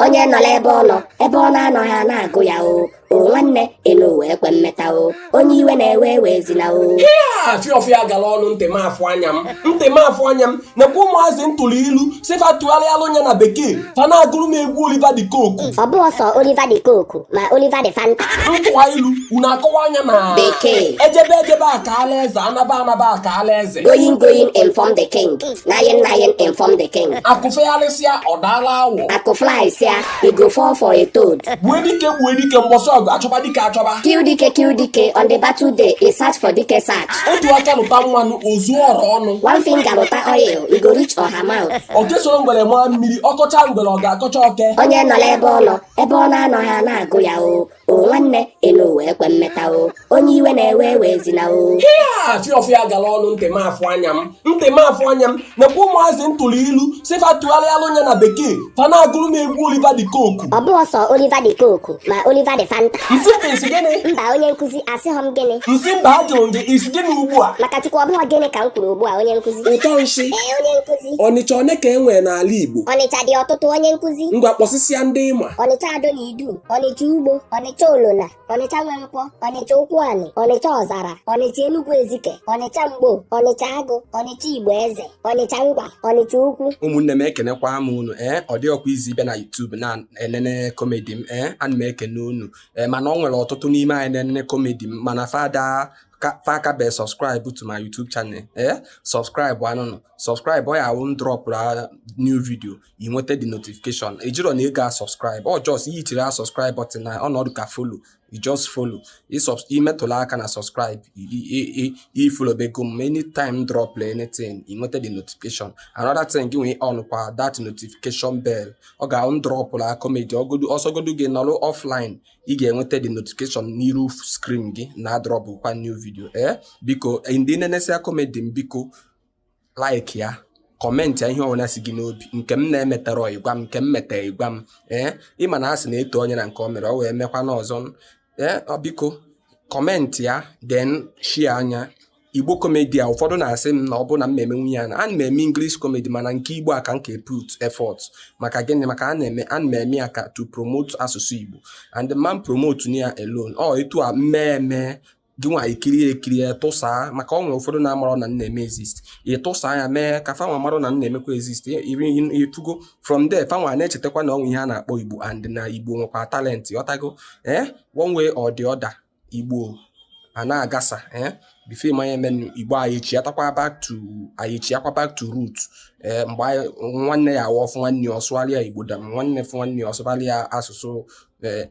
onye nọ ebe ọ na-anọghị a na-agụ ya o nwanne enu wee kwe mmeta o onye iwe na-ewe ewezina o Fiofia gala ọnụ ntị m afụ anya m nekwa ụmụazị ntụrụ ilu sifa tụgharịalụ nya na bekee fa na-agụrụ m egwu Oliver de Coque. Ọ bụ ọsọ Oliver de Coque ma Oliver de Fanta. Ntụwa ilu unu akọwa anya na bekee ejebe aka alaeze anaba aka alaeze going inform the king lying inform the king. Akụfegharịsịa ọdala awụ Akụflaịsịa e go fall for a toad. Gbue dike mbọsị ọgụ achọba dike achọba. Kill dike on the battle day a search for dike search. Otu aka lụta mmanụ ozu ọrụ ọnụ. One finger lụta oil e go reach her mouth. Oke soro ngwere maa mmiri ọkọcha ngwere ọ ga-akọcha oke. Onye nọ ebe ọ na-anọghị a na-agụ ya o nwanne enu wee kwe mmeta o onye iwe na-ewe ewezina o Fiofia gala ọnụ ntị m afụ anya m nekwa ụmụazị ntụrụ ilu sifa tụgharịalụ nya na bekee fa na-agụrụ m egwu Oliver de Coque. Ọ bụ ọsọ Oliver de Coque ma Oliver de Fanta. Isi gịnị? Mba onye nkụzi asịghọ m gịnị. Nsị mba ajụrụ gị isi gịnị ugbu a? Maka Chukwu ọ bụghị gịnị ka m kwuru ugbu a onye nkụzi. Ụtọ nshi. Onye nkụzi. Ọnịcha one ka e nwere n'ala Igbo? Ọnịcha dị ọtụtụ onye nkụzi. Ngwa kpọsịsịa ndị ịma. Ọnịcha Ado na Idu, Ọnịcha Ugbo, Ọnịcha Olona, Ọnịcha Nwankwọ, Ọnịcha Ụkwụanị, Ọnịcha Ọzara, Ọnịcha Enugu Ezike, Ọnịcha Mgbo, Ọnịcha Agụ, Ọnịcha Igbo Eze, Ọnịcha Ngwa, Ọnịcha Ukwu. Ụmụnne m ekenekwa m unu ọ dị ọkwa izi bịa na YouTube na-enene komedi m ana m ekene unu mana ọ nwere ọtụtụ n'ime anyị na-enene komedi m mana fa aka be subscribe to my YouTube channel subscribe ọ ya wụ drop new video ị nweta the notification ejiro na ị ga subscribe ọ just yi tiri subscribe button na ọnọdụ ka follow you just follow imetụla aka na subscribe i follow bego m anytime drop anything ị nweta the notification. Another thing gị nwee on kwa that notification bell ọ ga drop la comedy ọsọgodu gị nọrọ offline ị ga-enweta the notification n'iru screen gị na drop kwa new video biko ndị na-enesa comedy m biko like ya comment ya ihe ọbụla si gị n'obi nke m na-emetara ịgwa m nke m metara ịgwa m ịma na asị na-eto onye na nke o mere o wee mekwa n'ọzọ biko comment ya then share anya Igbo comedy ụfọdụ na-asị m na ọ bụ na m emenwu ya na ana m eme English comedy mana nke Igbo aka nke put effort maka gịnị maka ana m eme ya ka to promote asụsụ Igbo and the man promote ya alone etu a mmemme gị nwa ekiri tụsa maka ọ nwere ụfọdụ na-amarọ na na-eme exist ịtụsa ya mee ka fanwa marụ na na-emekwa exist ịtụgo from there fanwa na-echetakwa na ọnwụ ihe a na-akpọ Igbo and na Igbo nwekwa talent ọtago one way or the other Igbo a na-agasa before manye menu Igbo anyị chiatakwa back to root mgbe nwanne ya awọfụ nwanne ọsụgharịa Igbo dam nwanne fụ nwanne ọsụgharịa asụsụ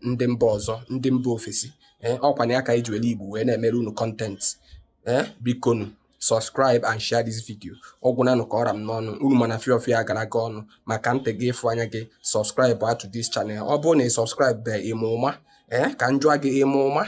ndị mba ọzọ ndị mba ofesi ọkwanye aka iji were Igbo wee na-emere unu content biko subscribe and share this video ọgwụna ka ọra m n'ọnụ unu mana Fiofia gara aga ọnụ maka ntị gị ịfụ anya gị subscribe to this channel ọ bụrụ na ị subscribe be ime ụma ka m jụọ gị ime ụma